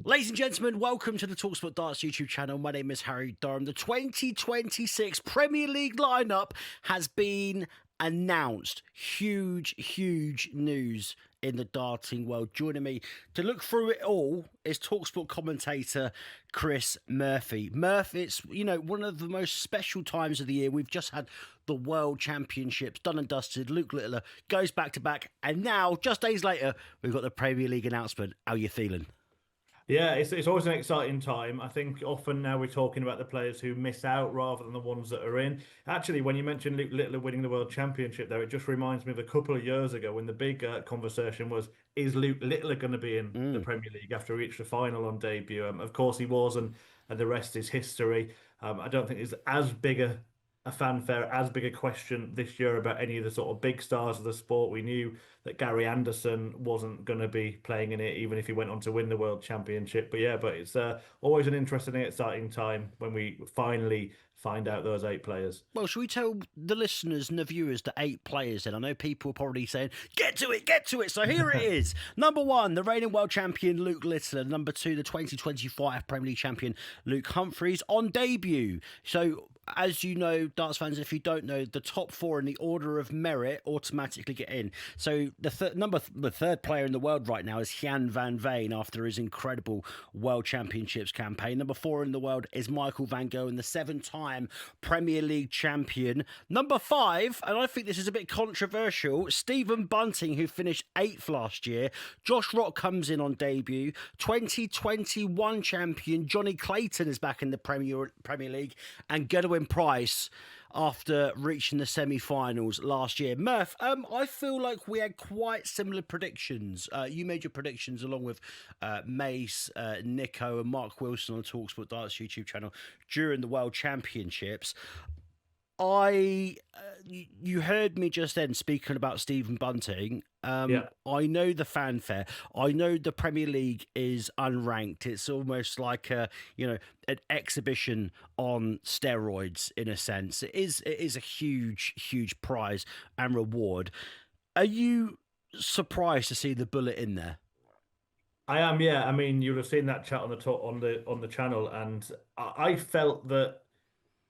Ladies and gentlemen, welcome to the talkSPORT Darts YouTube channel. My name is Harry Durham. The 2026 Premier League lineup has been announced. Huge news in the darting world. Joining me to look through it all is talkSPORT commentator Chris Murphy. Murph, it's one of the most special times of the year. We've just had the World Championships done and dusted. Luke Littler goes back to back, and now just days later we've got the Premier League announcement. How you feeling? Yeah, it's always an exciting time. I think often now we're talking about the players who miss out rather than the ones that are in. Actually, when you mentioned Luke Littler winning the World Championship there, it just reminds me of a couple of years ago when the big conversation was, is Luke Littler going to be in the Mm. Premier League after he reached the final on debut? Of course he was, and the rest is history. I don't think there's as big a fanfare, as big a question this year about any of the sort of big stars of the sport. We knew that Gary Anderson wasn't going to be playing in it, even if he went on to win the World Championship. But it's always an interesting and exciting time when we finally find out those eight players. Well, should we tell the listeners and the viewers the eight players then? I know people are probably saying, get to it, get to it. So here it is. Number one, the reigning world champion, Luke Littler. Number two, the 2025 Premier League champion, Luke Humphries, on debut. So, as you know, darts fans, if you don't know, the top four in the order of merit automatically get in. So the third player in the world right now is Gian van Veen after his incredible World Championships campaign. Number four in the world is Michael van Gerwen, the seven-time Premier League champion. Number five, and I think this is a bit controversial, Stephen Bunting, who finished eighth last year. Josh Rock comes in on debut. 2021 champion Johnny Clayton is back in the Premier League, and Gerwyn Price after reaching the semi-finals last year. Murph, I feel like we had quite similar predictions. You made your predictions along with Mace, Nico, and Mark Wilson on the talkSPORT Darts YouTube channel during the World Championships. You heard me just then speaking about Stephen Bunting. Yeah. I know the fanfare. I know the Premier League is unranked. It's almost like an exhibition on steroids in a sense. It is a huge prize and reward. Are you surprised to see the bullet in there? I am, yeah. I mean, you'll have seen that chat on the top on the channel, and I felt that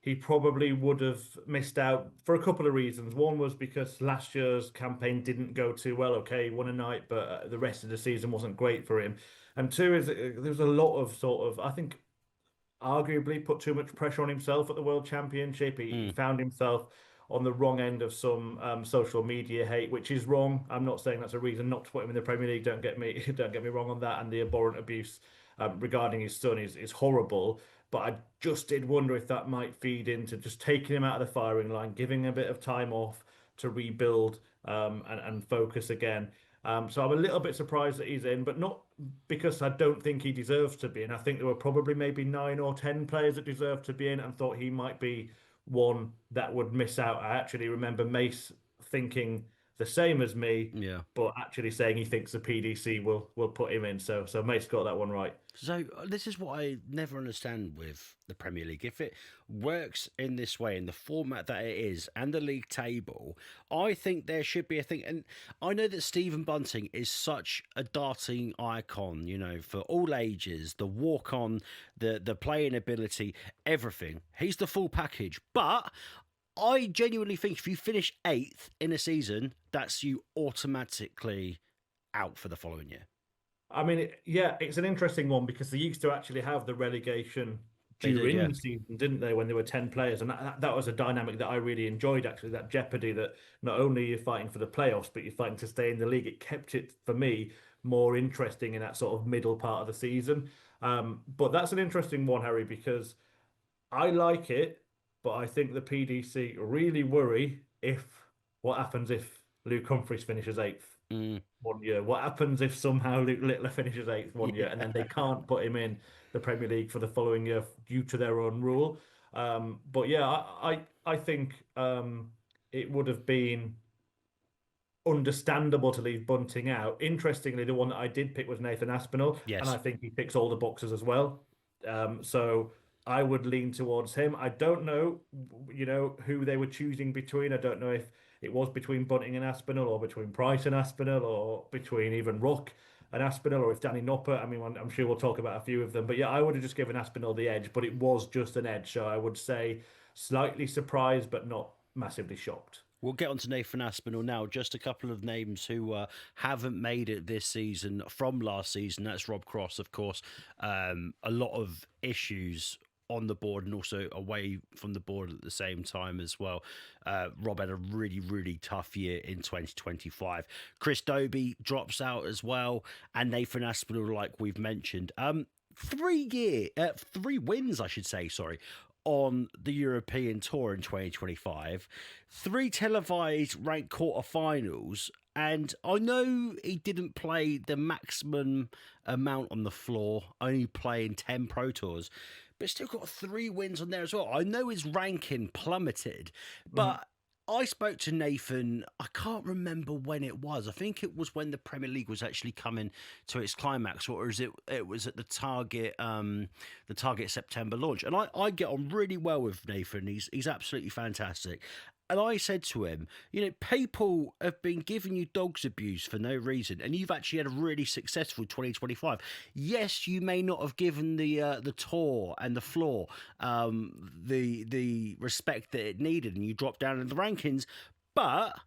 he probably would have missed out for a couple of reasons. One was because last year's campaign didn't go too well. Okay, he won a night, but the rest of the season wasn't great for him. And two is that there's a lot of sort of, I think, arguably put too much pressure on himself at the World Championship. He Mm. found himself on the wrong end of some social media hate, which is wrong. I'm not saying that's a reason not to put him in the Premier League. Don't get me don't get me wrong on that. And the abhorrent abuse regarding his son is horrible. But I just did wonder if that might feed into just taking him out of the firing line, giving him a bit of time off to rebuild and focus again. So I'm a little bit surprised that he's in, but not because I don't think he deserves to be in. I think there were probably maybe 9 or 10 players that deserved to be in and thought he might be one that would miss out. I actually remember Mace thinking the same as me, Yeah. but actually saying he thinks the PDC will put him in. So Mace got that one right. So this is what I never understand with the Premier League. If it works in this way, in the format that it is, and the league table, I think there should be a thing. And I know that Stephen Bunting is such a darting icon, for all ages, the walk on, the playing ability, everything. He's the full package. But I genuinely think if you finish eighth in a season, that's you automatically out for the following year. I mean, yeah, it's an interesting one because they used to actually have the relegation They did, during yeah. the season, didn't they, when there were 10 players? And that was a dynamic that I really enjoyed, actually, that jeopardy that not only you're fighting for the playoffs, but you're fighting to stay in the league. It kept it, for me, more interesting in that sort of middle part of the season. But that's an interesting one, Harry, because I like it, but I think the PDC really worry if what happens if Luke Humphries finishes eighth Mm, one year? What happens if somehow Luke Littler finishes eighth one year and then they yeah. can't put him in the Premier League for the following year due to their own rule? But yeah, I think it would have been understandable to leave Bunting out. Interestingly, the one that I did pick was Nathan Aspinall, and I Yes. think he ticks all the boxes as well. So I would lean towards him. I don't know, who they were choosing between. I don't know if it was between Bunting and Aspinall, or between Price and Aspinall, or between even Rock. an Aspinall or if Danny Noppert. I mean, I'm sure we'll talk about a few of them. But yeah, I would have just given Aspinall the edge, but it was just an edge. So I would say slightly surprised, but not massively shocked. We'll get on to Nathan Aspinall now. Just a couple of names who haven't made it this season from last season. That's Rob Cross, of course. A lot of issues on the board and also away from the board at the same time as well. Rob had a really, really tough year in 2025. Chris Dobie drops out as well, and Nathan Aspinall, like we've mentioned. 3 wins, I should say, sorry, on the European Tour in 2025, 3 televised ranked quarterfinals, and I know he didn't play the maximum amount on the floor, only playing 10 Pro Tours, but still got 3 wins on there as well. I know his ranking plummeted, but I spoke to Nathan, I can't remember when it was. I think it was when the Premier League was actually coming to its climax, or is it was at the Target September launch. And I get on really well with Nathan. He's absolutely fantastic. And I said to him, people have been giving you dog's abuse for no reason, and you've actually had a really successful 2025. Yes, you may not have given the tour and the floor the respect that it needed, and you dropped down in the rankings, but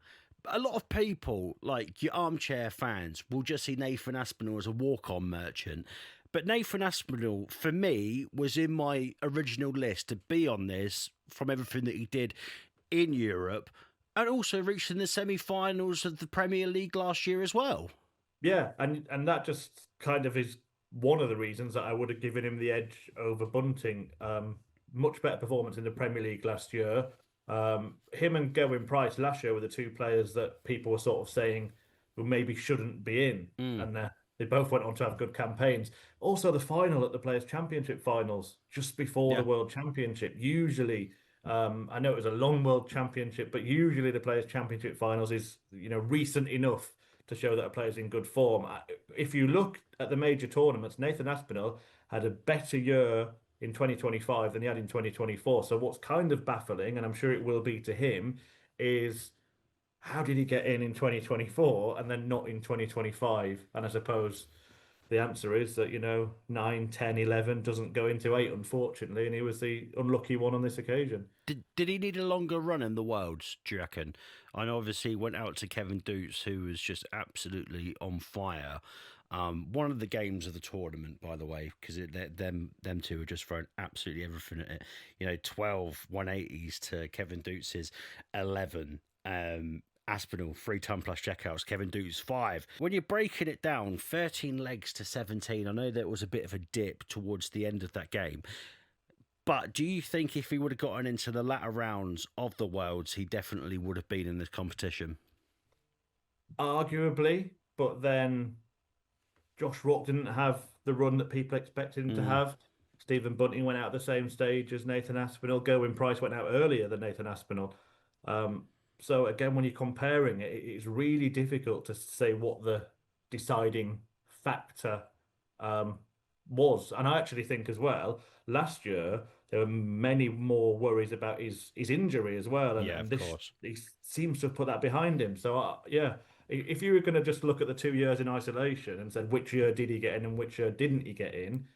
a lot of people, like your armchair fans, will just see Nathan Aspinall as a walk-on merchant. But Nathan Aspinall, for me, was in my original list to be on this from everything that he did in Europe, and also reached in the semi-finals of the Premier League last year as well. Yeah, and that just kind of is one of the reasons that I would have given him the edge over Bunting. Much better performance in the Premier League last year. Him and Gerwyn Price last year were the 2 players that people were sort of saying who maybe shouldn't be in, and they both went on to have good campaigns. Also, the final at the Players' Championship finals just before the World Championship. Usually, I know it was a long World Championship, but usually the Players' Championship finals is recent enough to show that a player's in good form. If you look at the major tournaments, Nathan Aspinall had a better year in 2025 than he had in 2024. So what's kind of baffling, and I'm sure it will be to him, is how did he get in 2024 and then not in 2025? And I suppose the answer is that 9, 10, 11 doesn't go into 8, unfortunately, and he was the unlucky one on this occasion. Did he need a longer run in the Worlds, do you reckon? I know obviously he went out to Kevin Dutz, who was just absolutely on fire. One of the games of the tournament, by the way, because them two are just throwing absolutely everything at it. 12 180s to Kevin Dutz's 11. Aspinall, 3-ton plus checkouts, Kevin Dutz, 5. When you're breaking it down, 13 legs to 17, I know there was a bit of a dip towards the end of that game. But do you think if he would have gotten into the latter rounds of the Worlds, he definitely would have been in this competition? Arguably, but then Josh Rock didn't have the run that people expected him to have. Stephen Bunting went out at the same stage as Nathan Aspinall. Gerwyn Price went out earlier than Nathan Aspinall. So again, when you're comparing it, it's really difficult to say what the deciding factor was. And I actually think as well, last year there were many more worries about his injury as well, and of course. he seems to have put that behind him. So if you were going to just look at the 2 years in isolation and said which year did he get in and which year didn't he get in,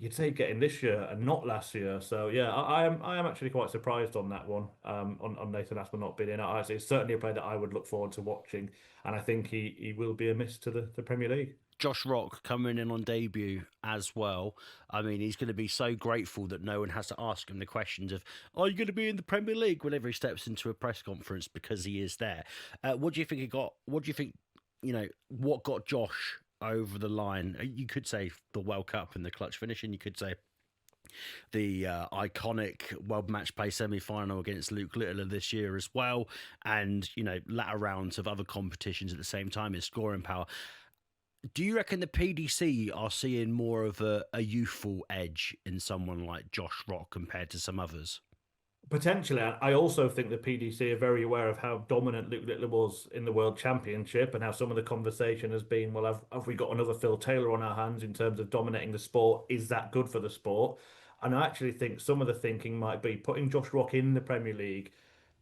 you'd say getting this year and not last year. So yeah, I am actually quite surprised on that one. On Nathan Aspinall not being in. It's certainly a player that I would look forward to watching, and I think he will be a miss to the Premier League. Josh Rock coming in on debut as well. I mean, he's going to be so grateful that no one has to ask him the questions of, are you going to be in the Premier League whenever he steps into a press conference, because he is there. What do you think he got? What do you think, what got Josh over the line? You could say the World Cup and the clutch finish, and you could say the iconic World Match Play semi-final against Luke Littler this year as well, and latter rounds of other competitions at the same time, his scoring power. Do you reckon the PDC are seeing more of a youthful edge in someone like Josh Rock compared to some others? Potentially. I also think the PDC are very aware of how dominant Luke Littler was in the World Championship, and how some of the conversation has been, well, have we got another Phil Taylor on our hands in terms of dominating the sport? Is that good for the sport? And I actually think some of the thinking might be putting Josh Rock in the Premier League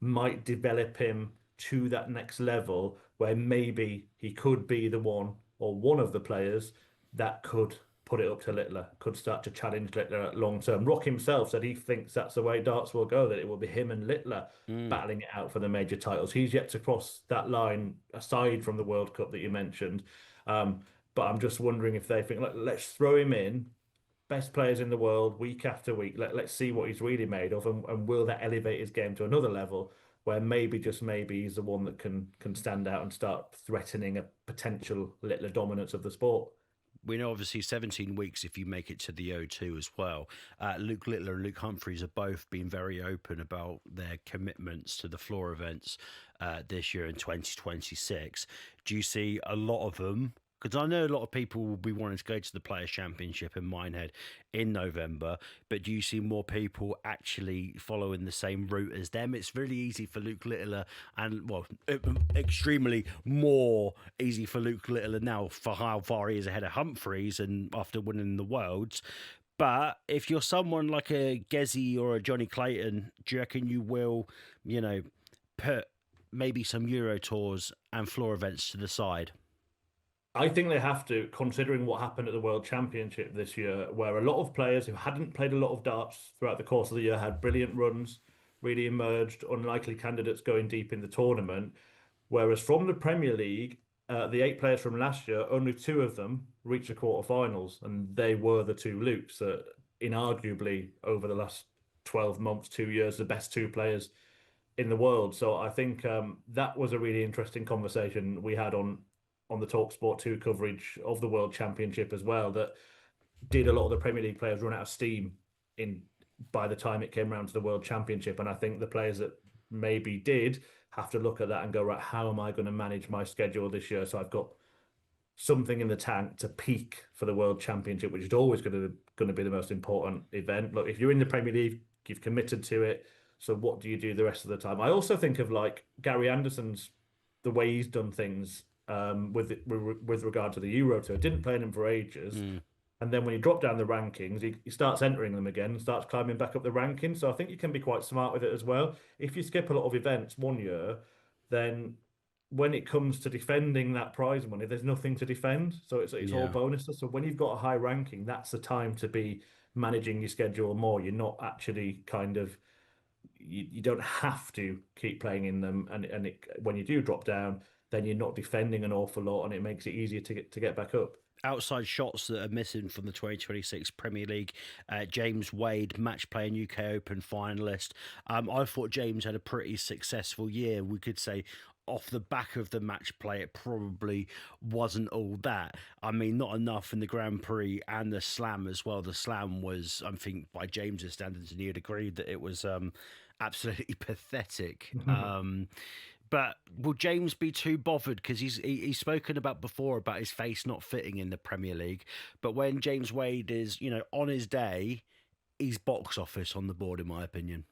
might develop him to that next level where maybe he could be the one or one of the players that could put it up to Littler, could start to challenge Littler long term. Rock himself said he thinks that's the way darts will go, that it will be him and Littler Mm. battling it out for the major titles. He's yet to cross that line aside from the World Cup that you mentioned. Um, but I'm just wondering if they think, let's throw him in, best players in the world week after week. Let's see what he's really made of, and will that elevate his game to another level where maybe just maybe he's the one that can stand out and start threatening a potential Littler dominance of the sport. We know obviously 17 weeks if you make it to the O2 as well. Luke Littler and Luke Humphreys have both been very open about their commitments to the floor events this year in 2026. Do you see a lot of them? Because I know a lot of people will be wanting to go to the Players' Championship in Minehead in November, but do you see more people actually following the same route as them? It's really easy for Luke Littler, and well, extremely more easy for Luke Littler now for how far he is ahead of Humphreys and after winning the Worlds. But if you're someone like a Gezi or a Johnny Clayton, do you reckon you will, put maybe some Euro tours and floor events to the side? I think they have to, considering what happened at the World Championship this year, where a lot of players who hadn't played a lot of darts throughout the course of the year had brilliant runs, really emerged, unlikely candidates going deep in the tournament. Whereas from the Premier League, the 8 players from last year, only 2 of them reached the quarterfinals, and they were the two Lukes, inarguably over the last 12 months, 2 years, the best 2 players in the world. So I think that was a really interesting conversation we had on the talkSPORT 2 coverage of the World Championship as well. That did a lot of the Premier League players run out of steam in by the time it came around to the World Championship? And I think the players that maybe did have to look at that and go, right, how am I going to manage my schedule this year? So I've got something in the tank to peak for the World Championship, which is always going to be the most important event. Look, if you're in the Premier League, you've committed to it. So what do you do the rest of the time? I also think of like Gary Anderson's the way he's done things with regard to the Euro Tour. Didn't play in him for ages. Mm. And then when you drop down the rankings, he starts entering them again and starts climbing back up the rankings. So I think you can be quite smart with it as well. If you skip a lot of events one year, then when it comes to defending that prize money, there's nothing to defend. So it's all Yeah. bonuses. So when you've got a high ranking, that's the time to be managing your schedule more. You're not actually kind of you don't have to keep playing in them, and when you do drop down, then you're not defending an awful lot, and it makes it easier to get back up. Outside shots that are missing from the 2026 Premier League. James Wade, match play and UK Open finalist. I thought James had a pretty successful year. We could say off the back of the match play, it probably wasn't all that. I mean, not enough in the Grand Prix and the Slam as well. The Slam was, I think, by James's standards, and he'd agreed that it was absolutely pathetic. But will James be too bothered? Because he's spoken about before about his face not fitting in the Premier League. But when James Wade is, on his day, he's box office on the board, in my opinion.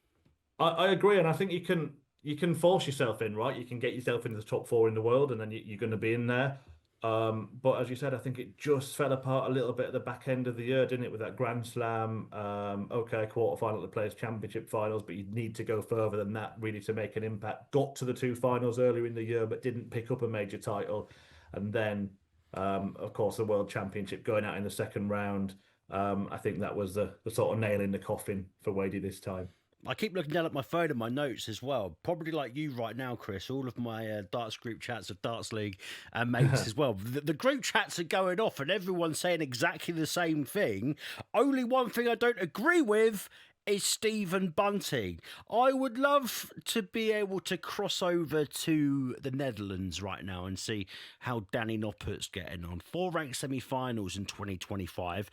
I agree, and I think you can force yourself in, right? You can get yourself into the top 4 in the world, and then you're going to be in there. But as you said, I think it just fell apart a little bit at the back end of the year, didn't it? With that Grand Slam, okay, quarterfinal at the Players' Championship finals, but you need to go further than that really to make an impact. Got to the 2 finals earlier in the year, but didn't pick up a major title. And then, of course, the World Championship going out in the second round. I think that was the sort of nail in the coffin for Wadey this time. I keep looking down at my phone and my notes as well. Probably like you right now, Chris. All of my darts group chats of Darts League and mates as well. The group chats are going off and everyone's saying exactly the same thing. Only one thing I don't agree with is Stephen Bunting. I would love to be able to cross over to the Netherlands right now and see how Danny Noppert's getting on. 4 ranked semi-finals in 2025.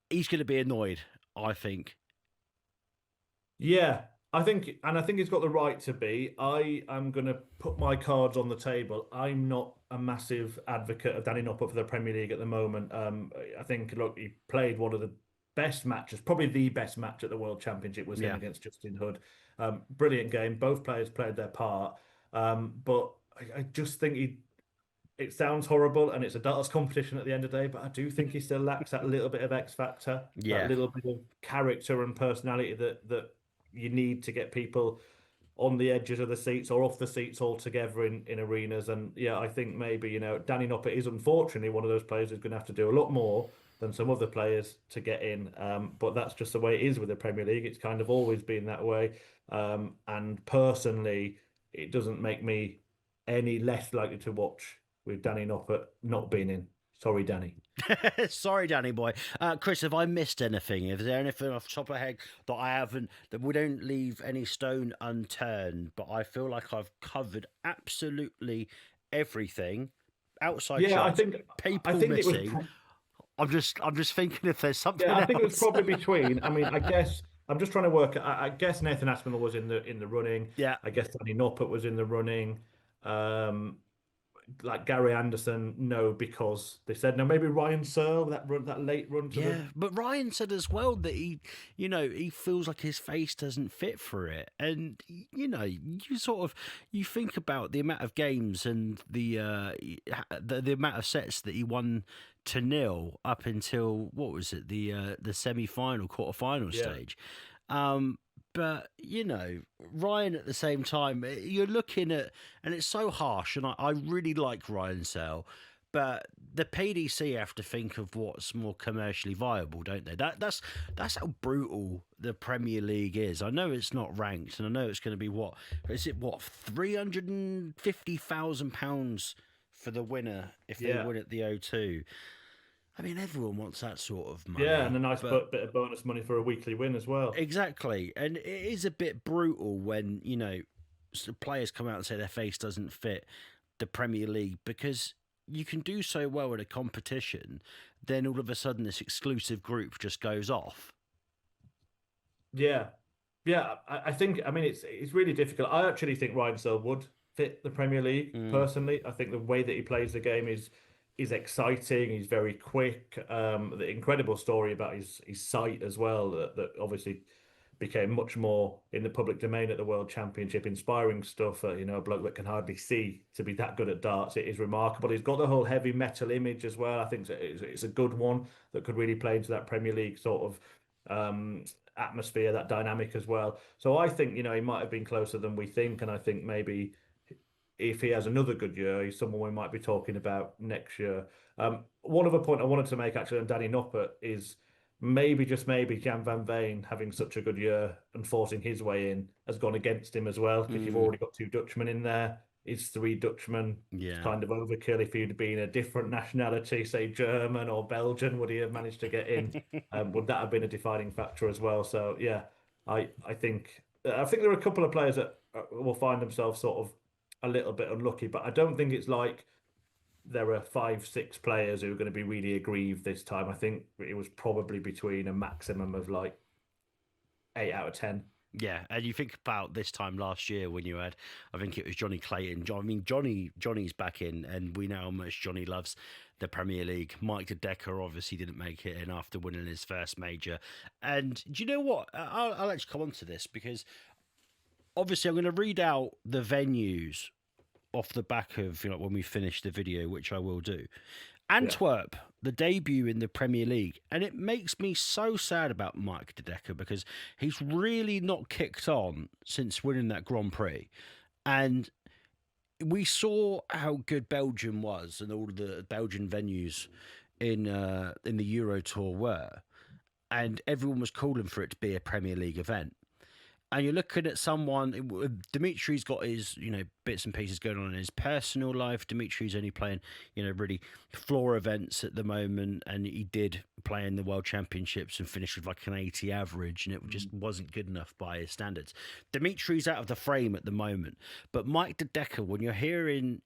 He's going to be annoyed, I think. Yeah, I think he's got the right to be. I am going to put my cards on the table. I'm not a massive advocate of Danny Noppert for the Premier League at the moment. I think, look, he played one of the best matches, probably the best match at the World Championship was him against Justin Hood. Brilliant game. Both players played their part. But I just think it sounds horrible and it's a darts competition at the end of the day, but I do think he still lacks that little bit of X factor, Yeah. that little bit of character and personality that you need to get people on the edges of the seats or off the seats altogether in arenas. And yeah, I think maybe, Danny Noppert is unfortunately one of those players who's going to have to do a lot more than some other players to get in. But that's just the way it is with the Premier League. It's kind of always been that way. And personally, it doesn't make me any less likely to watch with Danny Noppert not being in. Sorry, Danny. Sorry, Danny boy. Chris, have I missed anything? Is there anything off the top of my head that I haven't, that we don't leave any stone unturned? But I feel like I've covered absolutely everything. Outside Yeah, shots, I people think it was. missing. I'm just thinking if there's something Yeah, I think it was else. probably between. I mean, I guess I'm just trying to work. I guess Nathan Aspinall was in the running. Yeah. I guess Danny Noppert was in the running. Um, like Gary Anderson, no, because they said no. Maybe Ryan Searle, that late run to Yeah, but Ryan said as well that he feels like his face doesn't fit for it, and you think about the amount of games and the amount of sets that he won to nil up until what was it, the semi-final, quarter-final Yeah. stage. But Ryan at the same time, you're looking at, and it's so harsh, and I really like Ryan Searle. But the PDC have to think of what's more commercially viable, don't they? That's how brutal the Premier League is. I know it's not ranked, and I know it's going to be what £350,000 for the winner if they win at the O2. I mean, everyone wants that sort of money. Yeah, and a nice bit of bonus money for a weekly win as well. Exactly, and it is a bit brutal when players come out and say their face doesn't fit the Premier League, because you can do so well in a competition, then all of a sudden this exclusive group just goes off. Yeah, I think. I mean, it's really difficult. I actually think Ryan Searle would fit the Premier League personally. I think the way that he plays the game is exciting. He's very quick. The incredible story about his sight as well, that obviously became much more in the public domain at the World Championship. Inspiring stuff. A bloke that can hardly see to be that good at darts. It is remarkable. He's got the whole heavy metal image as well. I think it's a good one that could really play into that Premier League sort of atmosphere, that dynamic as well. So I think he might have been closer than we think, and I think maybe if he has another good year, he's someone we might be talking about next year. One other point I wanted to make actually on Danny Noppert is maybe, just maybe, Gian van Veen having such a good year and forcing his way in has gone against him as well, because you've already got 2 Dutchmen in there. It's 3 Dutchmen. Yeah. It's kind of overkill. If he'd been a different nationality, say German or Belgian, would he have managed to get in? Would that have been a defining factor as well? So yeah, I think there are a couple of players that will find themselves sort of a little bit unlucky, but I don't think it's like there are 5-6 players who are going to be really aggrieved this time. I think it was probably between a maximum of like 8 out of 10. Yeah, and you think about this time last year when you had, I think it was Johnny Clayton. Johnny's back in, and we know how much Johnny loves the Premier League. Mike De Decker obviously didn't make it in after winning his first major. And do you know what? I'll actually come on to this, because obviously I'm going to read out the venues off the back of when we finish the video, which I will do. Antwerp, the debut in the Premier League, and it makes me so sad about Mike De Decker, because he's really not kicked on since winning that Grand Prix. And we saw how good Belgium was, and all the Belgian venues in the Euro Tour were, and everyone was calling for it to be a Premier League event. And you're looking at someone, Dimitri's got his, bits and pieces going on in his personal life. Dimitri's only playing, really floor events at the moment. And he did play in the World Championships and finished with like an 80 average. And it just wasn't good enough by his standards. Dimitri's out of the frame at the moment. But Mike De Decker, when you're hearing,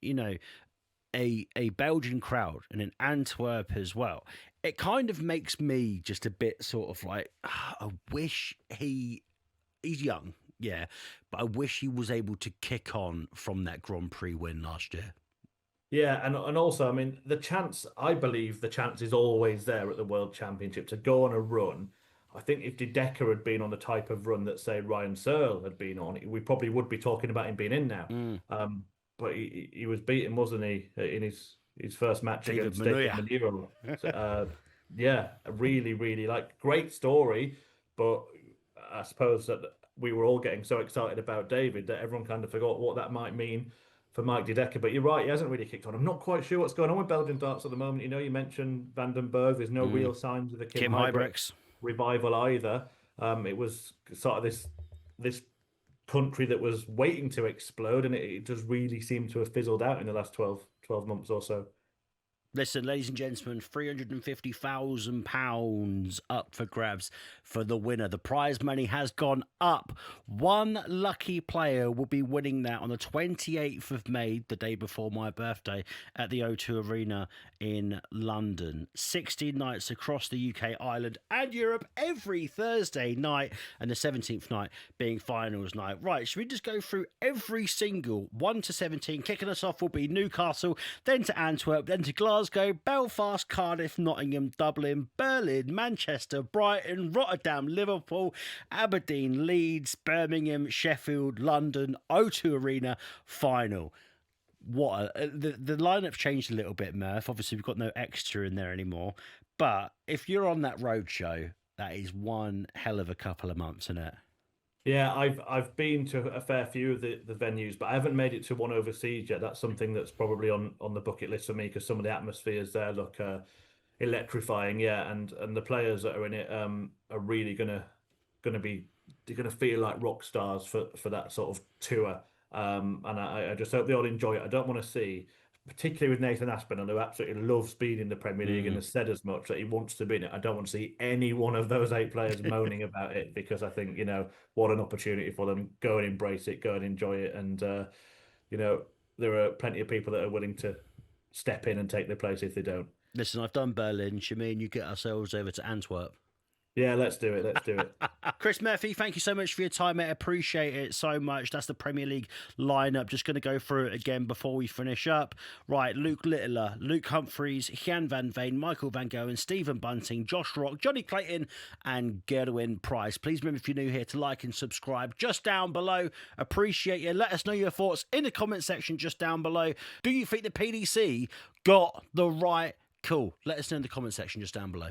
a Belgian crowd and in Antwerp as well, it kind of makes me just a bit sort of like, I wish he's young, yeah, but I wish he was able to kick on from that Grand Prix win last year. Yeah, and also, I mean, I believe the chance is always there at the World Championship to go on a run. I think if De Decker had been on the type of run that, say, Ryan Searle had been on, we probably would be talking about him being in now. But he was beaten, wasn't he, in his first match against David Manero. So, yeah, really, really great story, but I suppose that we were all getting so excited about David that everyone kind of forgot what that might mean for Mike De Decker. But you're right, he hasn't really kicked on. I'm not quite sure what's going on with Belgian darts at the moment. You mentioned Van den Berg. There's no real signs of the Kim Kim Huybrechts Huybrechts. revival either. It was sort of this country that was waiting to explode, and it just really seemed to have fizzled out in the last 12 months or so. Listen, ladies and gentlemen, £350,000 up for grabs for the winner. The prize money has gone up. One lucky player will be winning that on the 28th of May, the day before my birthday, at the O2 Arena in London. 16 nights across the UK, Ireland, and Europe every Thursday night, and the 17th night being finals night. Right, should we just go through every single 1 to 17? Kicking us off will be Newcastle, then to Antwerp, then to Glasgow, Belfast, Cardiff, Nottingham, Dublin, Berlin, Manchester, Brighton, Rotterdam, Liverpool, Aberdeen, Leeds, Birmingham, Sheffield, London, O2 Arena final. The lineup changed a little bit, Murph. Obviously, we've got no extra in there anymore. But if you're on that road show, that is one hell of a couple of months, isn't it? Yeah, I've been to a fair few of the venues, but I haven't made it to one overseas yet. That's something that's probably on the bucket list for me because some of the atmospheres there look electrifying. Yeah, and the players that are in it are really gonna be they're gonna feel like rock stars for that sort of tour. And I just hope they all enjoy it. I don't want to see, particularly with Nathan Aspinall, who absolutely loves being in the Premier League and has said as much that he wants to be in it. I don't want to see any one of those 8 players moaning about it because I think, what an opportunity for them. Go and embrace it, go and enjoy it. And, there are plenty of people that are willing to step in and take their place if they don't. Listen, I've done Berlin. Shamin, you get ourselves over to Antwerp. Yeah, let's do it. Let's do it. Chris Murphy, thank you so much for your time, mate. Appreciate it so much. That's the Premier League lineup. Just going to go through it again before we finish up. Right, Luke Littler, Luke Humphreys, Gian van Veen, Michael van Goen, Stephen Bunting, Josh Rock, Johnny Clayton, and Gerwin Price. Please remember, if you're new here, to like and subscribe just down below. Appreciate you. Let us know your thoughts in the comment section just down below. Do you think the PDC got the right call? Let us know in the comment section just down below.